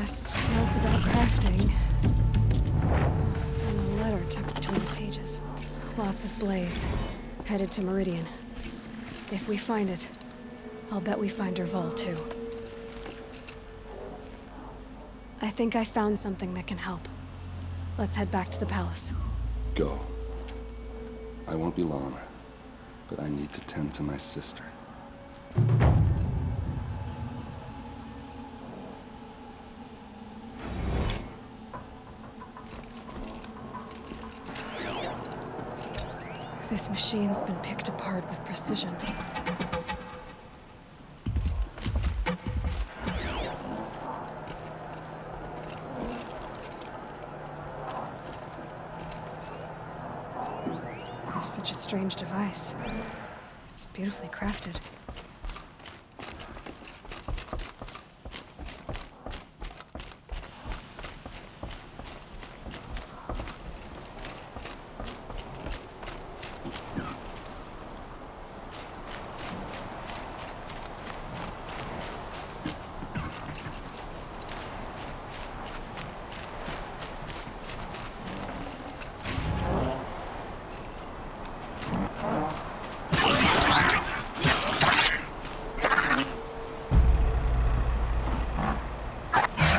Just notes about crafting. And a letter tucked between the pages. Lots of blaze. Headed to Meridian. If we find it, I'll bet we find Derval too. I think I found something that can help. Let's head back to the palace. Go. I won't be long, but I need to tend to my sister. This machine's been picked apart with precision. It's such a strange device. It's beautifully crafted.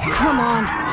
Come on!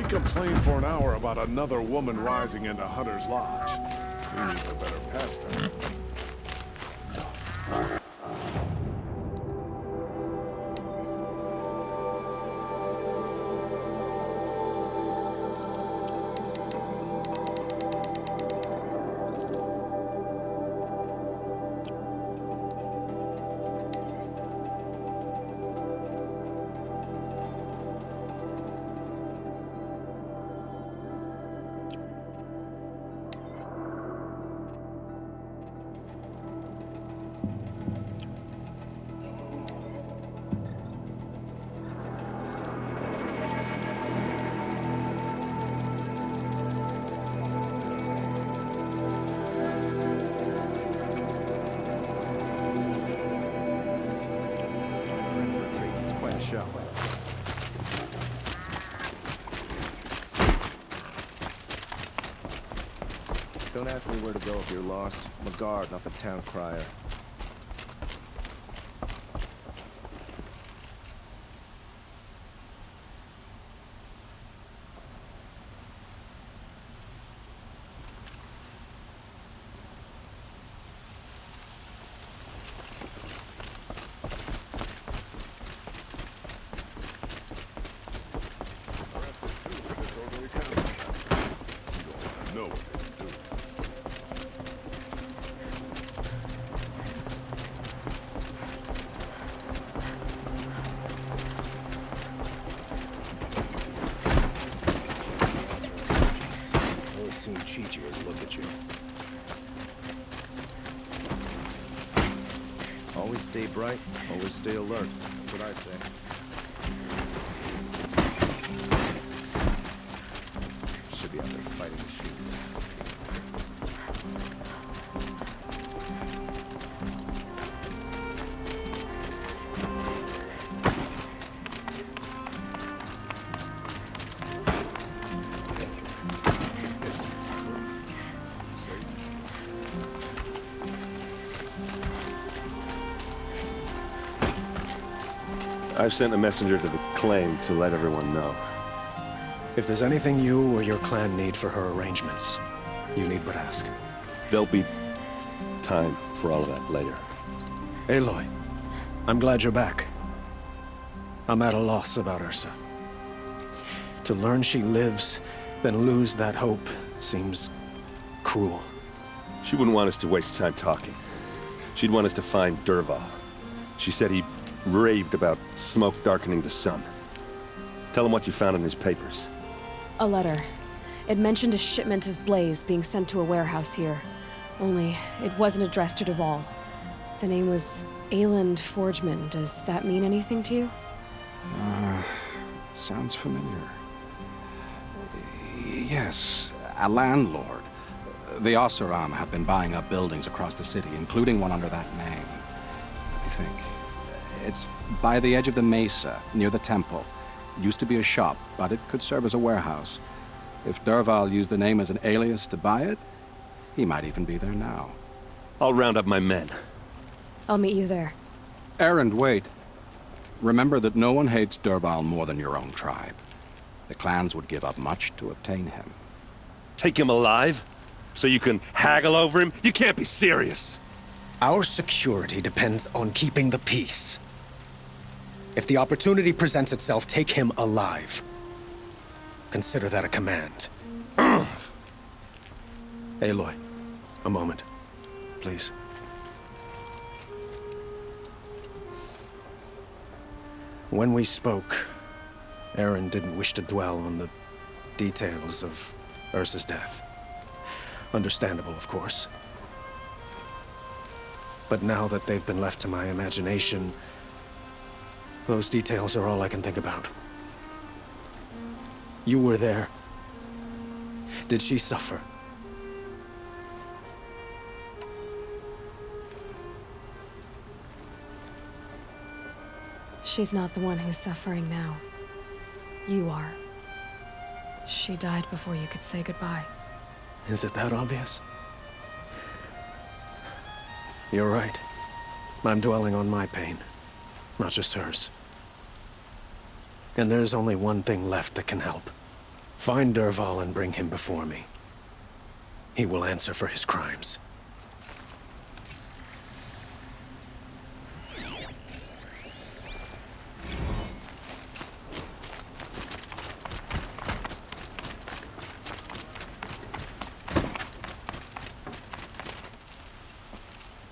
Complained for an hour about another woman rising into Hunter's Lodge. We need a better pastor. Don't ask me where to go if you're lost. I'm a guard, not the town crier. Arrested two for disorderly conduct. You don't know what they do. I'll as soon cheat you as look at you. Always stay bright, always stay alert. That's what I say. Should be out there fighting machines. I've sent a messenger to the claim to let everyone know. If there's anything you or your clan need for her arrangements, you need but ask. There'll be time for all of that later. Aloy, I'm glad you're back. I'm at a loss about Ursa. To learn she lives, then lose that hope seems cruel. She wouldn't want us to waste time talking. She'd want us to find Dervahl. She said he raved about smoke darkening the sun. Tell him what you found in his papers. A letter. It mentioned a shipment of blaze being sent to a warehouse here. Only, it wasn't addressed to Dervahl. The name was Ayland Forgeman. Does that mean anything to you? Sounds familiar. Yes, a landlord. The Oseram have been buying up buildings across the city, including one under that name. Let me think. It's by the edge of the mesa, near the temple. It used to be a shop, but it could serve as a warehouse. If Dervahl used the name as an alias to buy it, he might even be there now. I'll round up my men. I'll meet you there. Erend, wait. Remember that no one hates Dervahl more than your own tribe. The clans would give up much to obtain him. Take him alive? So you can haggle over him? You can't be serious! Our security depends on keeping the peace. If the opportunity presents itself, take him alive. Consider that a command. Aloy, a moment, please. When we spoke, Aaron didn't wish to dwell on the details of Ursa's death. Understandable, of course. But now that they've been left to my imagination, those details are all I can think about. You were there. Did she suffer? She's not the one who's suffering now. You are. She died before you could say goodbye. Is it that obvious? You're right. I'm dwelling on my pain, not just hers. And there's only one thing left that can help. Find Dervahl and bring him before me. He will answer for his crimes.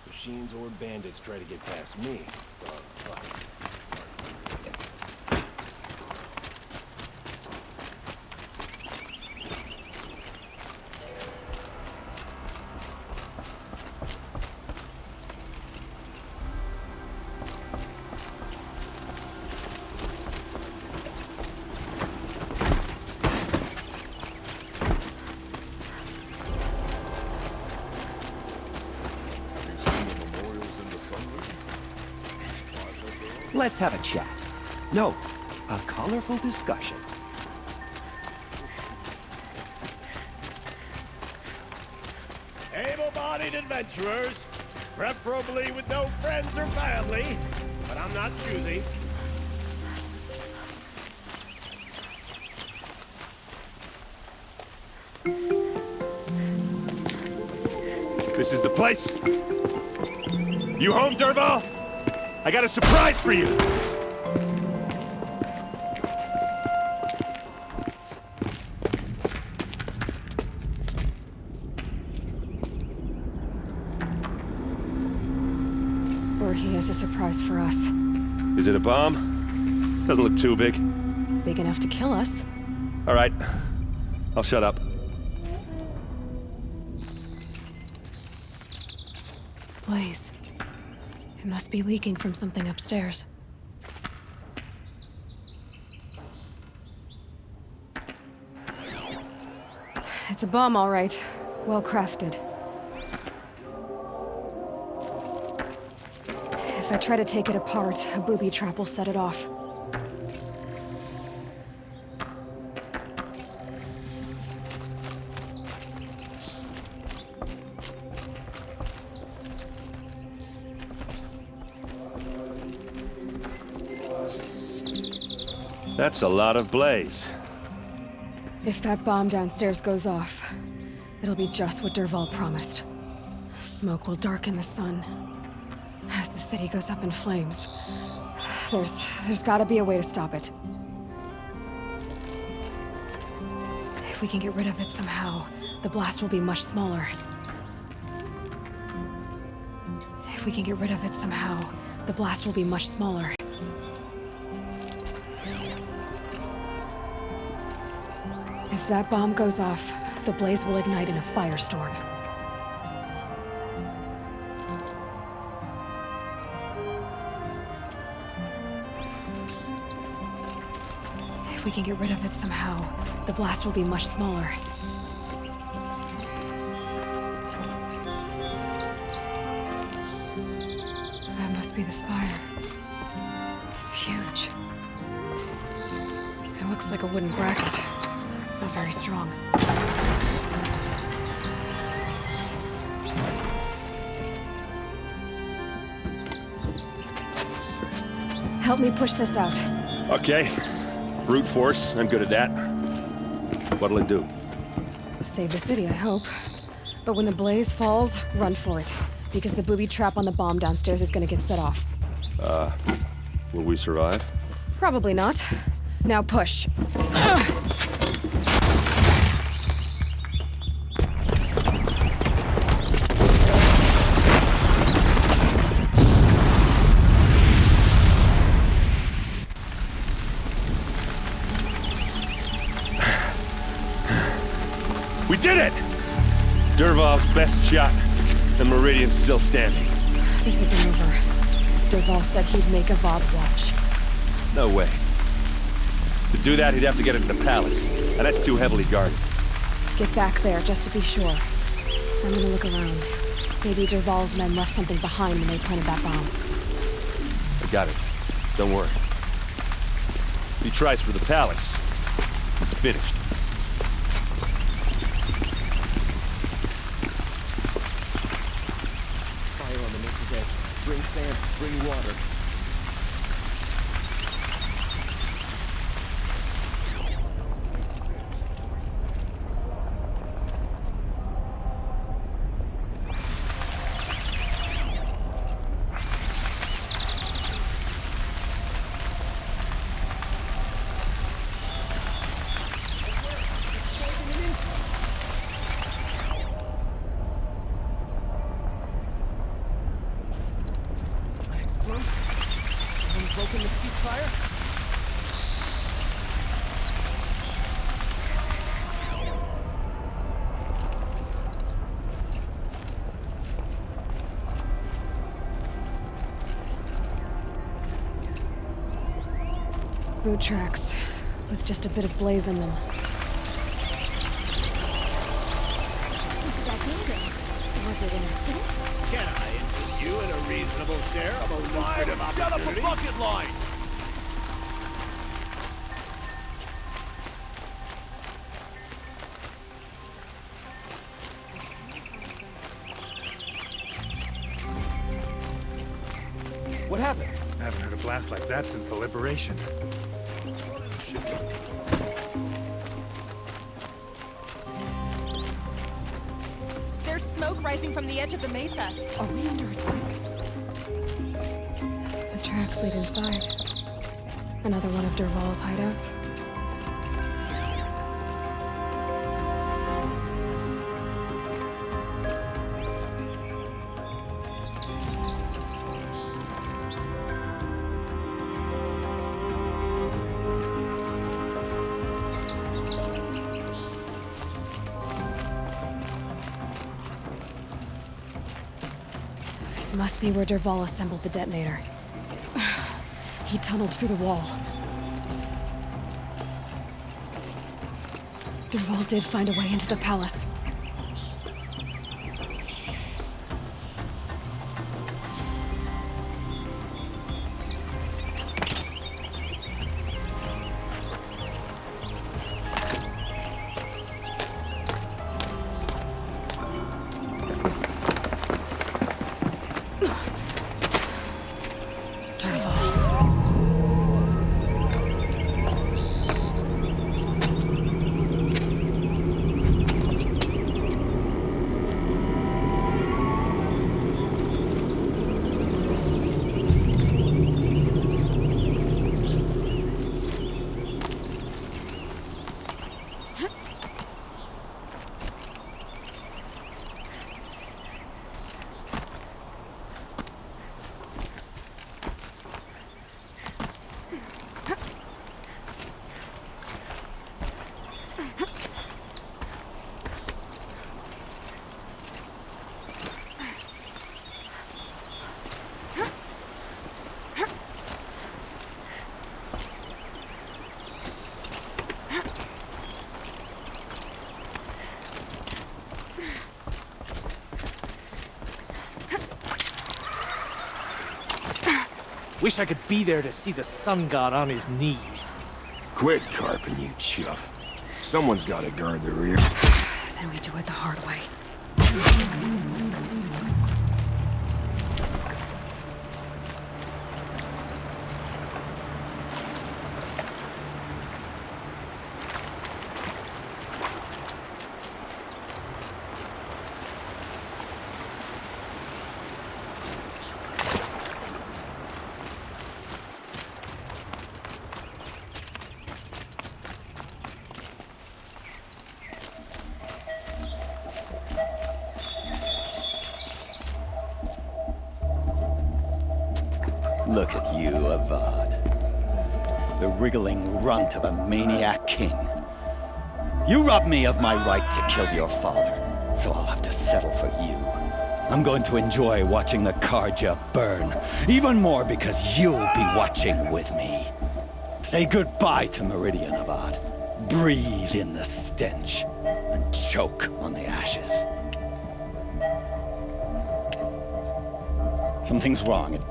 Machines or bandits try to get past me. Fuck. Let's have a chat. No, a colorful discussion. able-bodied adventurers, preferably with no friends or family, but I'm not choosy. This is the place? You home, Dervahl? I got a surprise for you! Or he has a surprise for us. Is it a bomb? Doesn't look too big. Big enough to kill us. All right. I'll shut up. Blaze. It must be leaking from something upstairs. It's a bomb, all right. Well crafted. If I try to take it apart, a booby trap will set it off. That's a lot of blaze. If that bomb downstairs goes off, it'll be just what Dervahl promised. Smoke will darken the sun. As the city goes up in flames, there's gotta be a way to stop it. If we can get rid of it somehow, the blast will be much smaller. If we can get rid of it somehow, the blast will be much smaller. If that bomb goes off, the blaze will ignite in a firestorm. If we can get rid of it somehow, the blast will be much smaller. That must be the spire. It's huge. It looks like a wooden bracket. Not very strong. Help me push this out. Okay. Brute force, I'm good at that. What'll it do? Save the city, I hope. But when the blaze falls, run for it. Because the booby trap on the bomb downstairs is gonna get set off. Will we survive? Probably not. Now push. We did it! Dervahl's best shot. The Meridian's still standing. This isn't over. Dervahl said he'd make a VOD watch. No way. To do that, he'd have to get into the palace. And that's too heavily guarded. Get back there, just to be sure. I'm gonna look around. Maybe Dervahl's men left something behind when they planted that bomb. I got it. Don't worry. If he tries for the palace, he's finished. Fire on the Mace's edge. Bring sand, bring water. Broken the ceasefire? Boot tracks, with just a bit of blaze in them. Can I interest you in a reasonable share of a lucrative opportunity? Shut up a bucket line! What happened? I haven't heard a blast like that since the liberation. There's smoke rising from the edge of the mesa. Are we under attack? The tracks lead inside. Another one of Dervahl's hideouts. This must be where Dervahl assembled the detonator. He tunneled through the wall. Dervahl did find a way into the palace. Wish I could be there to see the sun god on his knees. Quit carping, you chuff. Someone's gotta guard the rear. Then we do it the hard way. Look at you, Avad. The wriggling runt of a maniac king. You robbed me of my right to kill your father, so I'll have to settle for you. I'm going to enjoy watching the Karja burn, even more because you'll be watching with me. Say goodbye to Meridian, Avad. Breathe in the stench, and choke on the ashes. Something's wrong.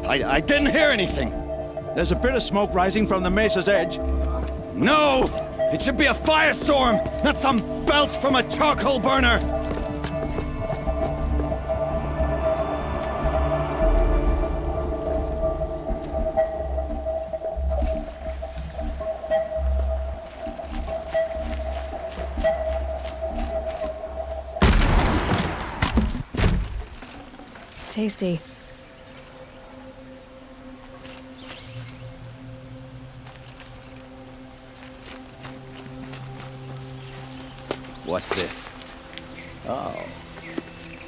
I didn't hear anything. There's a bit of smoke rising from the mesa's edge. No! It should be a firestorm, not some belch from a charcoal burner! Tasty. What's this? Oh.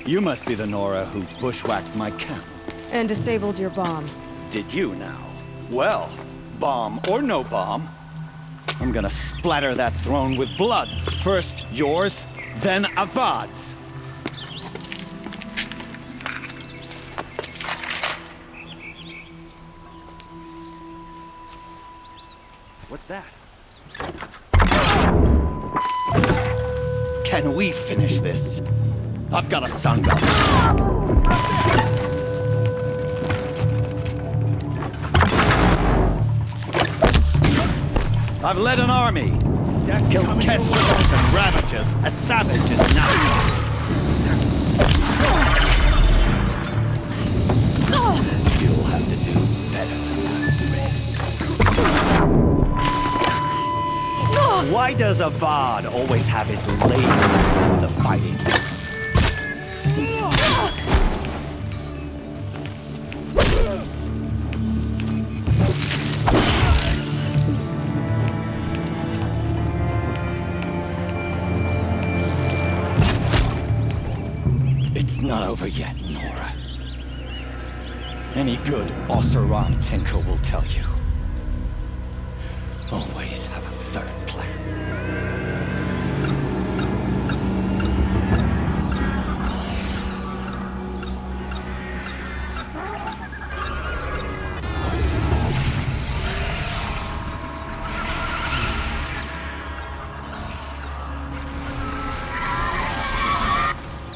You must be the Nora who bushwhacked my camp. And disabled your bomb. Did you now? Well, bomb or no bomb, I'm gonna splatter that throne with blood. First yours, then Avad's. What's that? Can we finish this? I've got a sun gun. I've led an army. Killed Kestrels and Ravagers. A savage is now. does Avad always have his ladies do the fighting? It's not over yet, Nora. Any good Oseram tinker will tell you. Always have a third plan.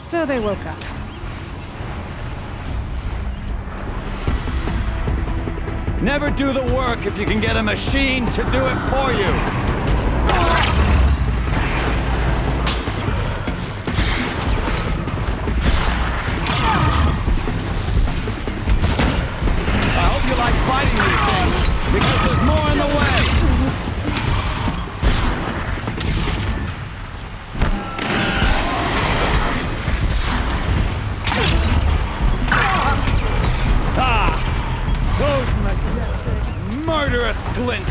So they woke up. Never do the work if you can get a machine to do it for you. I hope you like fighting these things, because there's more in the way. Murderous glint.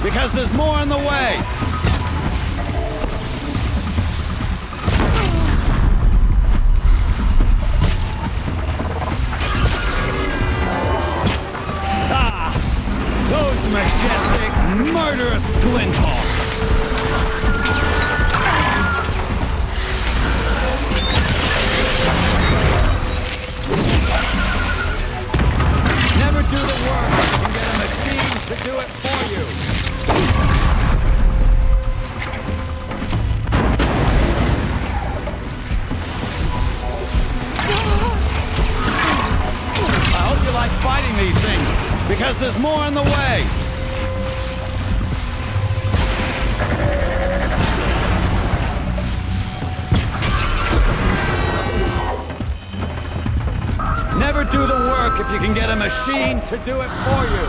Because there's more in the way! Ah! Those majestic, murderous glinthawks! Never do the work and get a machine to do it for you! Like fighting these things, because there's more in the way. Never do the work if you can get a machine to do it for you.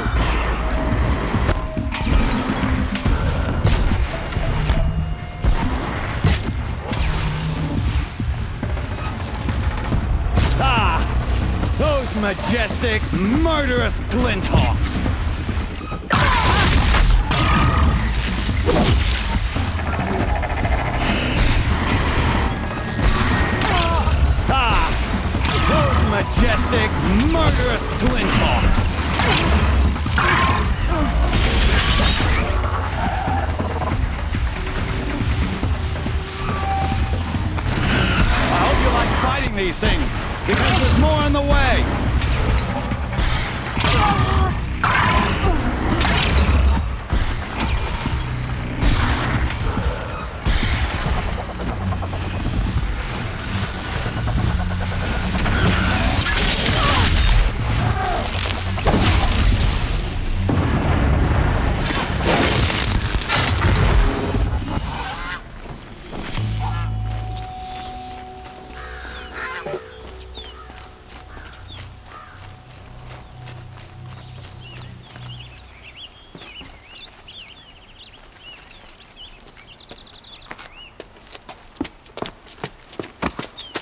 Majestic, murderous glinthawks! Ah! Those majestic, murderous glinthawks! fighting these things, because there's more in the way!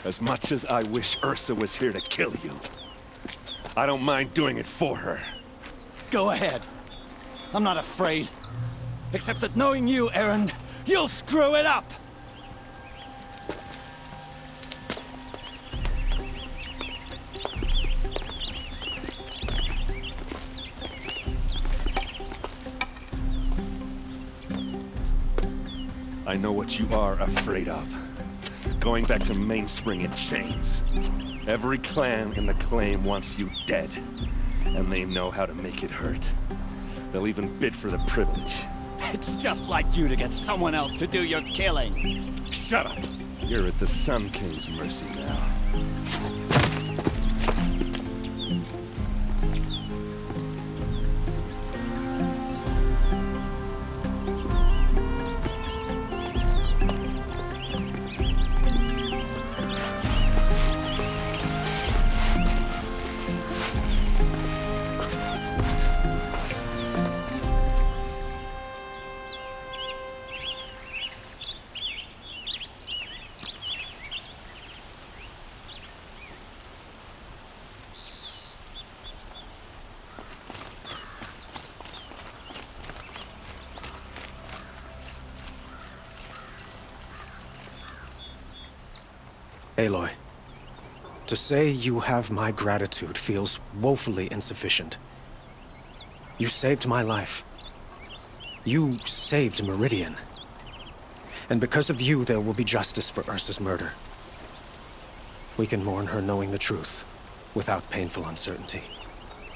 As much as I wish Ursa was here to kill you, I don't mind doing it for her. Go ahead. I'm not afraid. Except that knowing you, Erend, you'll screw it up! I know what you are afraid of. Going back to Mainspring in chains. Every clan in the claim wants you dead. And they know how to make it hurt. They'll even bid for the privilege. It's just like you to get someone else to do your killing. Shut up! You're at the Sun King's mercy now. Aloy, to say you have my gratitude feels woefully insufficient. You saved my life. You saved Meridian. And because of you, there will be justice for Ursa's murder. We can mourn her knowing the truth, without painful uncertainty.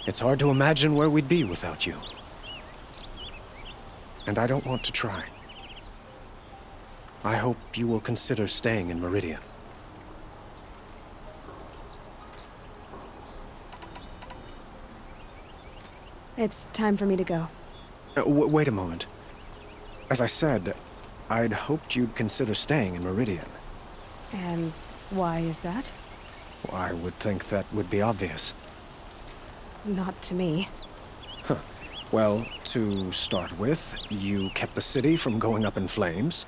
It's hard to imagine where we'd be without you. And I don't want to try. I hope you will consider staying in Meridian. It's time for me to go. Wait a moment. As I said, I'd hoped you'd consider staying in Meridian. And why is that? Well, I would think that would be obvious. Not to me. Huh. Well, to start with, you kept the city from going up in flames.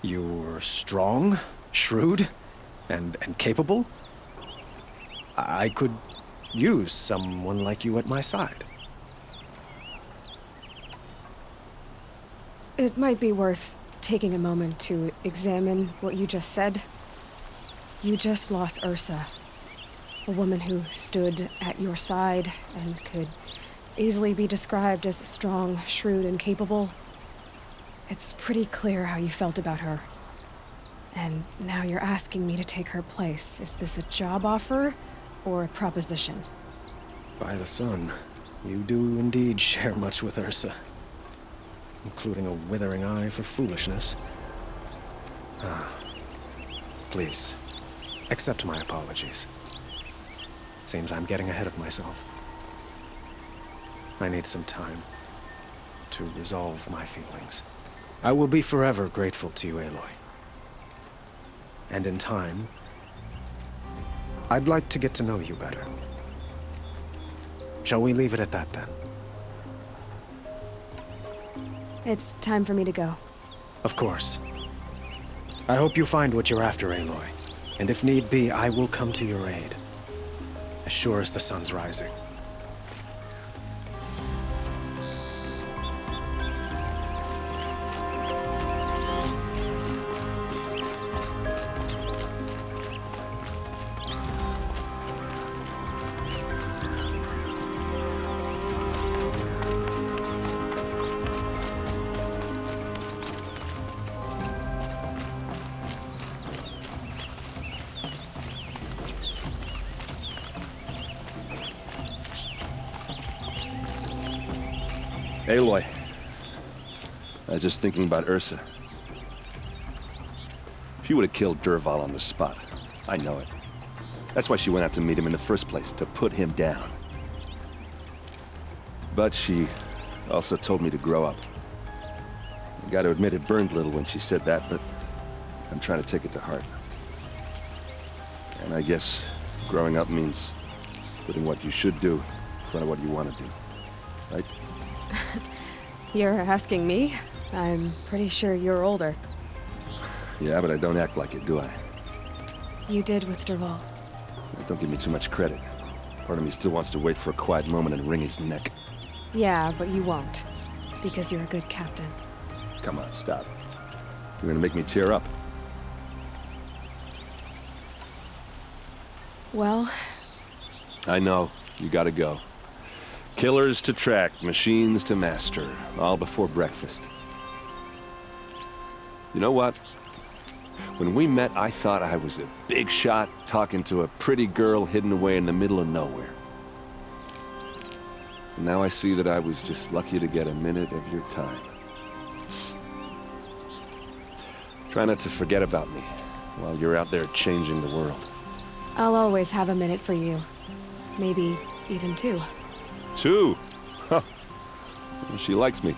You were strong, shrewd, and capable. I could use someone like you at my side. It might be worth taking a moment to examine what you just said. You just lost Ursa, a woman who stood at your side and could easily be described as strong, shrewd, and capable. It's pretty clear how you felt about her. And now you're asking me to take her place. Is this a job offer or a proposition? By the sun, you do indeed share much with Ursa. Including a withering eye for foolishness. Please, accept my apologies. Seems I'm getting ahead of myself. I need some time to resolve my feelings. I will be forever grateful to you, Aloy. And in time, I'd like to get to know you better. Shall we leave it at that, then? It's time for me to go. Of course. I hope you find what you're after, Aloy. And if need be, I will come to your aid. As sure as the sun's rising. Aloy. I was just thinking about Ursa. She would have killed Dervahl on the spot. I know it. That's why she went out to meet him in the first place, to put him down. But she also told me to grow up. I gotta admit it burned a little when she said that, but I'm trying to take it to heart. And I guess growing up means putting what you should do in front of what you want to do. Right? You're asking me? I'm pretty sure you're older. Yeah, but I don't act like it, do I? You did with Dervahl. Don't give me too much credit. Part of me still wants to wait for a quiet moment and wring his neck. Yeah, but you won't. Because you're a good captain. Come on, stop. You're gonna make me tear up. Well... I know. You gotta go. Killers to track, machines to master. All before breakfast. You know what? When we met, I thought I was a big shot talking to a pretty girl hidden away in the middle of nowhere. And now I see that I was just lucky to get a minute of your time. Try not to forget about me while you're out there changing the world. I'll always have a minute for you. Maybe even two. Two? Huh. She likes me.